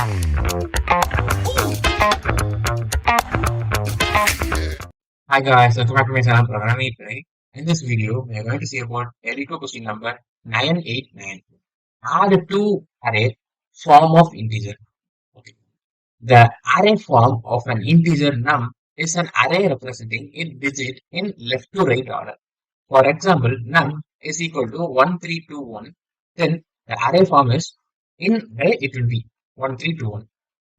Hi guys, welcome back to my channel Programming with Pirai. In this video, we are going to see about Leetcode question number 989. Add to array form of integer. Okay. The array form of an integer num is an array representing its digit in left to right order. For example, num is equal to 1321. Then the array form is in array it will be 1321.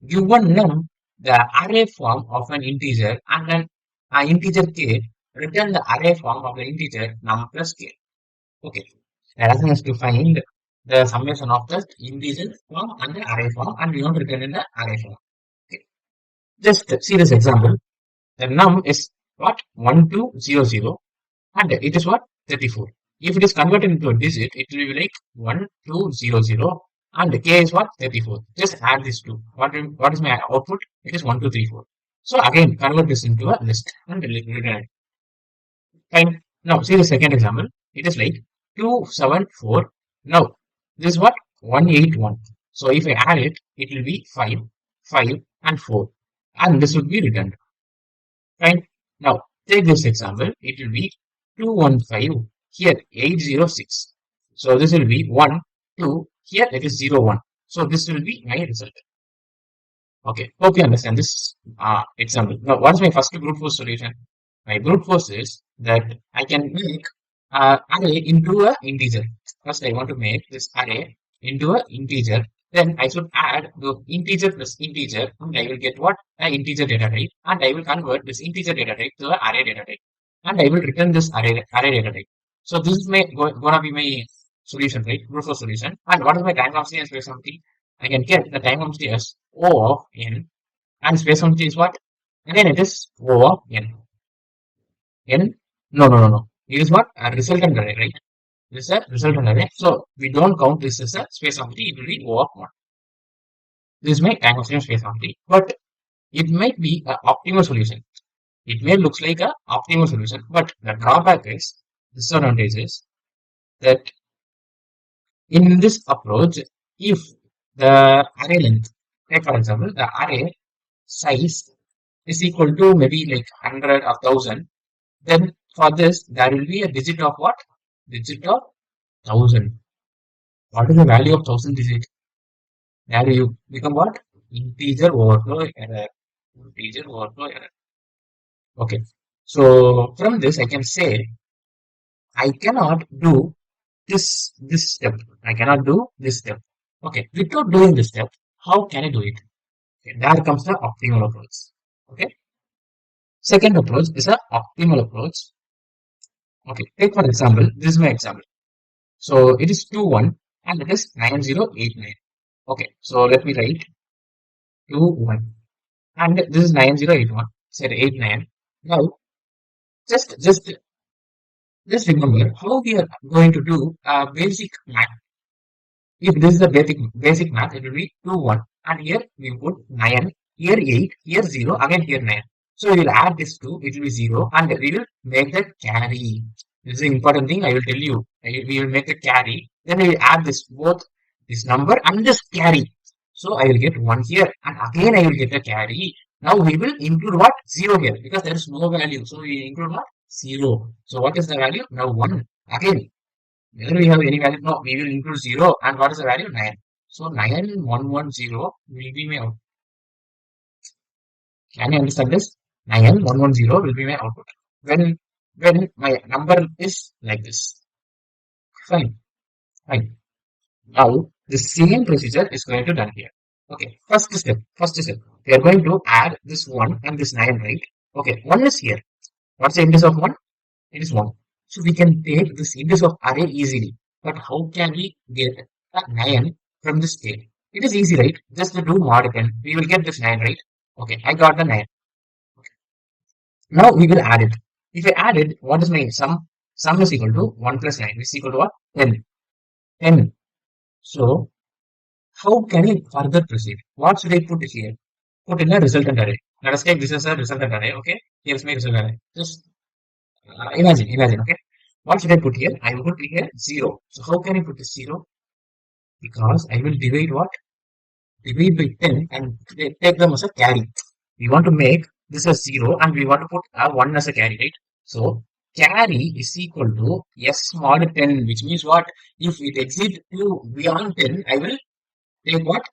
Given num, the array form of an integer and an integer k, return the array form of the integer num plus k. Okay. The asking us to find the summation of the integer form and the array form, and we want to return in the array form. Okay. Just see this example. The num is what? 1200 and it is what? 34. If it is converted into a digit, it will be like 1200 and k is what? 34. Just add these two. What is my output? It is 1234. So again, convert this into a list and return it. Fine. Now see the second example. It is like 274. Now this is what? 181. So if I add it, it will be 5, 5 and 4. And this would be returned. Fine. Now take this example. It will be 215. Here 806. So this will be 1, 2. Here it is 0, 1. So this will be my result. Okay. Hope you understand this example. Now what is my first brute force solution? My brute force is that I can make array into a integer. First I want to make this array into a integer. Then I should add the integer plus integer and I will get what? An integer data type, and I will convert this integer data type to an array data type, and I will return this array data type. So this is gonna be my solution, right? Brute force solution. And what is my time constant and space empty? I can get the time constant as O of n, and space empty is what? Again it is O of n. N? No. It is what? A resultant array, right? This is a resultant array. So we don't count this as a space empty. It will be O of 1. This is my time constant space empty. But it might be an optimal solution. It may look like a optimal solution, but the drawback is, disadvantage is that in this approach, if the array length, like for example, the array size is equal to maybe like 100 or 1000, then for this, there will be a digit of what? Digit of 1000. What is the value of 1000 digit? There you become what? Integer overflow error. Integer overflow error. Okay. So from this, I can say I cannot do this step. I cannot do this step. Okay. Without doing this step, how can I do it? Okay. There comes the optimal approach. Okay. Second approach is a optimal approach. Okay. Take for example, this is my example. So it is 2-1 and it is 9089. Okay. So let me write 2-1 and this is 9081. Said 89. Now just remember how we are going to do basic math. If this is the basic math, it will be 2-1 and here we put 9, here 8, here 0, again here 9. So we will add this 2, it will be 0 and we will make the carry. This is an important thing I will tell you. We will make the carry. Then we will add this both this number and this carry. So I will get 1 here and again I will get a carry. Now we will include what? 0 here because there is no value. So we include what? 0. So what is the value? Now 1. Again, whether we have any value, no, we will include 0 and what is the value? 9. So 9110 will be my output. Can you understand this? 9110 will be my output. When my number is like this. Fine. Now the same procedure is going to done here. Okay, first step. We are going to add this 1 and this 9, right? Okay, 1 is here. What's the index of 1? It is 1. So we can take this index of array easily. But how can we get a 9 from this state? It is easy, right? Just to do mod 10, we will get this 9, right? Okay, I got the 9. Okay. Now we will add it. If I add it, what is my sum? Sum is equal to 1 plus 9, which is equal to what? 10. 10. So how can I further proceed? What should I put here? Put in a resultant array. Let us take this as a resultant array, okay? Here's my resultant array. Just imagine, okay? What should I put here? I will put here 0. So how can I put this 0? Because I will divide what? divide by 10 and take them as a carry. We want to make this as 0 and we want to put a 1 as a carry, right? So carry is equal to S mod 10, which means what? If it exceeds to beyond 10, I will take what?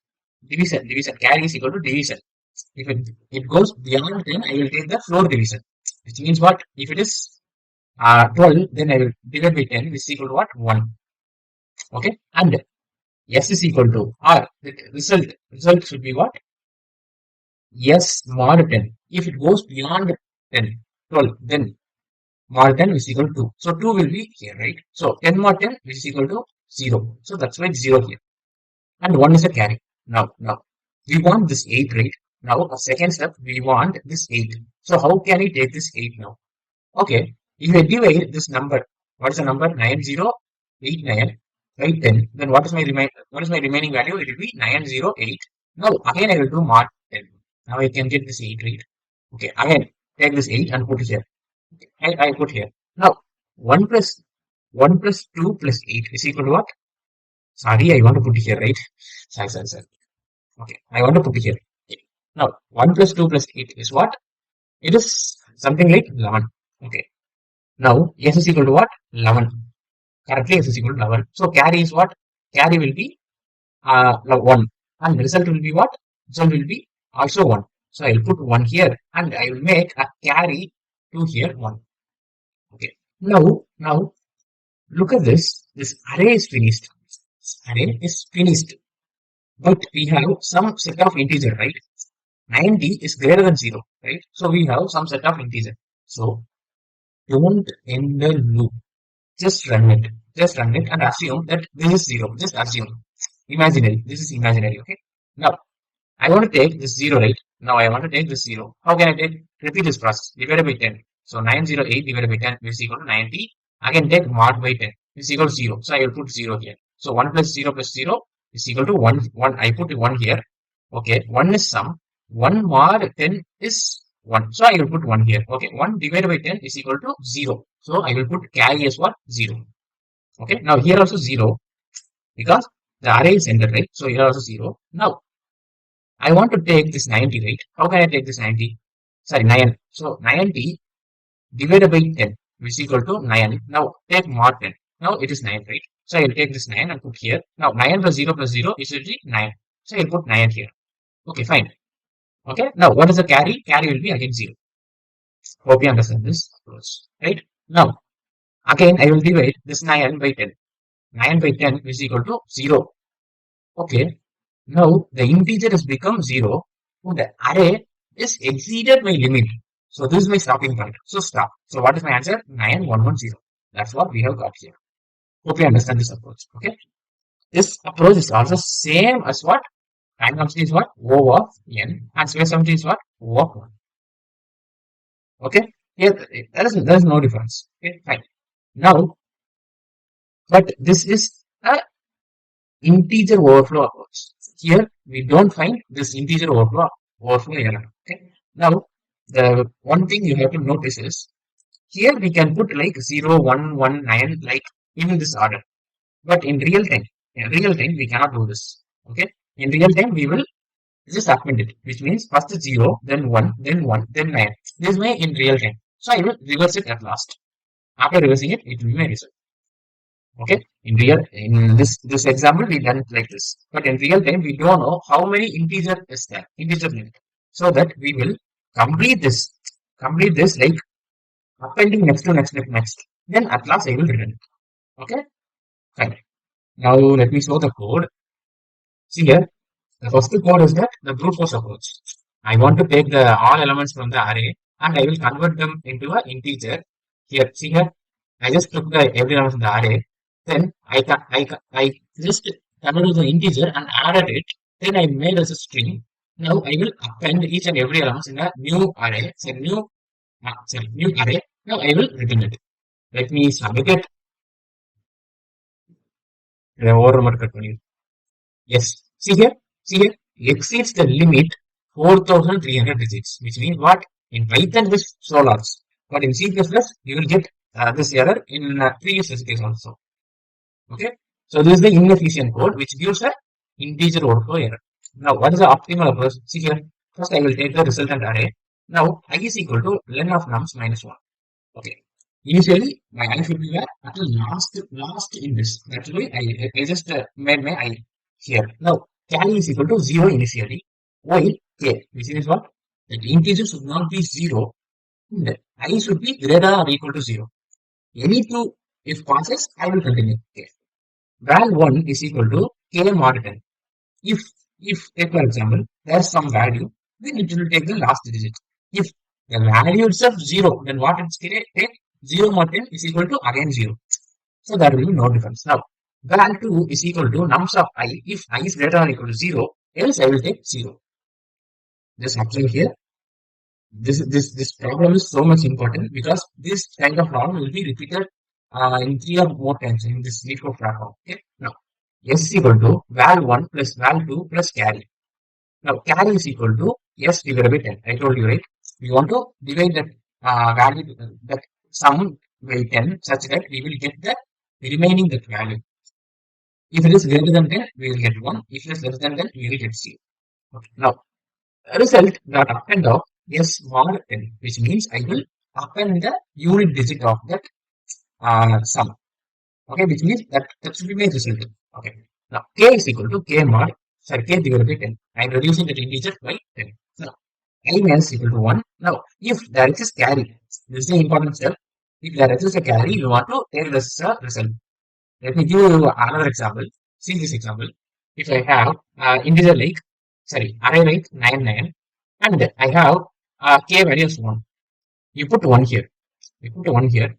Division. Division. Carry is equal to division. If it goes beyond 10, I will take the floor division. Which means what? If it is 12, then I will divide by 10, which is equal to what? 1. Okay? And S is equal to R. The result should be what? S mod 10. If it goes beyond 10, 12, then mod 10 is equal to 2. So 2 will be here, right? So 10 mod 10 is equal to 0. So that's why it's 0 here. And 1 is a carry. Now, we want this 8, right? Now, a second step, we want this 8. So how can we take this 8 now? Okay, if I divide this number, what is the number? 9089 by 10. Then what is my remaining value? It will be 908. Now again I will do mod 10. Now I can get this 8, right? Okay, again take this 8 and put it here. Okay, I put here. Now 1 plus 2 plus 8 is equal to what? Sorry, I want to put it here, right? Sorry. Okay, I want to put it here. Okay. Now 1 plus 2 plus 8 is what? It is something like 11. Okay. Now, S is equal to what? 11. Correctly, S is equal to 11. So, carry is what? Carry will be 1. And result will be what? Result will be also 1. So, I will put 1 here and I will make a carry 2 here, 1. Okay. Now, look at this. This array is finished. This array is finished. But we have some set of integer, right? 90 is greater than 0, right? So, we have some set of integer. So, don't end the loop. Just run it. Just run it and assume that this is 0. Just assume. Imaginary. This is imaginary. Okay. Now, I want to take this 0, right? Now, I want to take this 0. How can I take? Repeat this process. Divided by 10. So, 908 divided by 10 is equal to 90. Again, take mod by 10 is equal to 0. So, I will put 0 here. So, 1 plus 0 is equal to 1. I put 1 here. Okay. 1 is sum. 1 mod 10 is 1. So, I will put 1 here. Okay. 1 divided by 10 is equal to 0. So, I will put carry as what? 0. Okay. Now, here also 0 because the array is ended, right? So, here also 0. Now, I want to take this 90, right? How can I take this 90? Sorry, 9. So, 90 divided by 10 is equal to 9. Now, take mod 10. Now, it is 9, right? So, I will take this 9 and put here. Now, 9 plus 0 plus 0 is usually 9. So, I will put 9 here. Okay, fine. Okay. Now, what is the carry? Carry will be again 0. Hope you understand this approach, right? Now, again, I will divide this 9 by 10. 9 by 10 is equal to 0. Okay. Now, the integer has become 0. So, the array is exceeded my limit. So, this is my stopping point. So, stop. So, what is my answer? 9110. That's what we have got here. Hope you understand this approach. Okay. This approach is also same as what? Time constant is what? O of n. And space function is what? O of 1. Okay. Here, there is no difference. Okay. Fine. Now, but this is a integer overflow approach. Here we don't find this integer overflow error. Okay. Now the one thing you have to notice is here we can put like 0, 1, 1, 9 like in this order. But in real time we cannot do this. Okay. In real time we will just append it, which means first 0, then 1, then 1, then 9. This way in real time. So I will reverse it at last. After reversing it, it will be my result. Okay, in this example we done it like this, but in real time we don't know how many integer is there, integer limit, so that we will complete this like appending next to next, then at last I will return it. Okay, fine. Now let me show the code. See here, the first code is that the brute force approach. I want to take the all elements from the array and I will convert them into an integer. Here, see here, I just took the every element from the array. Then I just converted the integer and added it. Then I made as a string. Now I will append each and every element in a new array. So new array. Now I will return it. Let me submit it. Yes. See here, exceeds the limit 4,300 digits, which means what? In Python, this so large. But in C++, you will get this error in previous case also. Okay. So this is the inefficient code which gives a integer overflow error. Now, what is the optimal approach? See here, first I will take the resultant array. Now, I is equal to len of nums minus 1. Okay. Initially, my I should be where at the last in this. That's why I just made my I here. Now, carry is equal to 0 initially. While k, which is what? That integer should not be 0. And I should be greater or equal to 0. Any two, if passes, I will continue. Okay. Val1 is equal to k mod 10. If, take for example, there's some value, then it will take the last digit. If the value itself 0, then what it's take 0 mod 10 is equal to again 0. So there will be no difference. Now, val2 is equal to nums of I. If I is greater or equal to 0, else I will take 0. Just observe here. This problem is so much important because this kind of problem will be repeated in 3 or more times in this Leetcode platform. Okay. Now, S is equal to val1 plus val2 plus carry. Now, carry is equal to S divided by 10. I told you, right? We want to divide that value, that sum by 10 such that we will get the remaining that value. If it is greater than 10, we will get 1. If it is less than 10, we will get 0. Okay. Now, result that append of S mod 10, which means I will append the unit digit of that sum. Okay, which means that should be my result. Okay. Now, k is equal to k mod, sorry, k divided by 10. I am reducing that integer by 10. Now, I minus equal to 1. Now, if there is a carry, this is the important step. If there is a carry, you want to take this result. Let me give you another example. See this example. If I have integer like, sorry, array like 99, and I have k value as 1. You put 1 here. You put 1 here.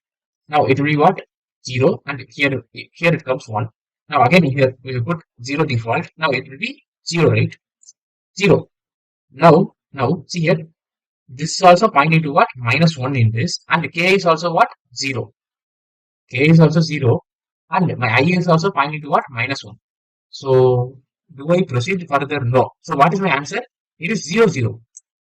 Now it will be what? 0, and here it comes 1. Now again here we will put 0 default. Now it will be 0, right? 0. Now see here. This is also pointing to what? Minus 1 in this, and k is also what? 0. K is also 0, and my I is also pointing to what? Minus 1. So do I proceed further? No. So what is my answer? It is 0, 0.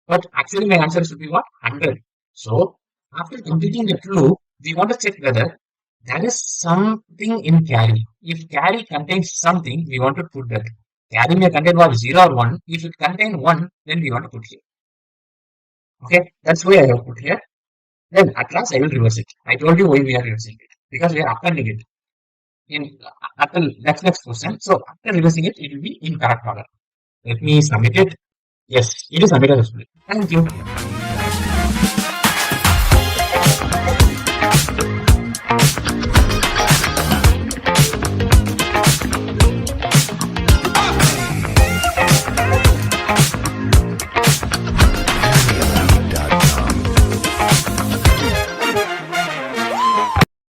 But actually my answer should be what? 100. So after completing the loop, we want to check whether there is something in carry. If carry contains something, we want to put that. Carry may contain what? 0 or 1. If it contains 1, then we want to put here. Okay, that's why I have put here. Then at last I will reverse it. I told you why we are reversing it. Because we are appending it in until next question. So after reversing it, it will be in correct order. Let me submit it. Yes, it is submitted successfully. Thank you.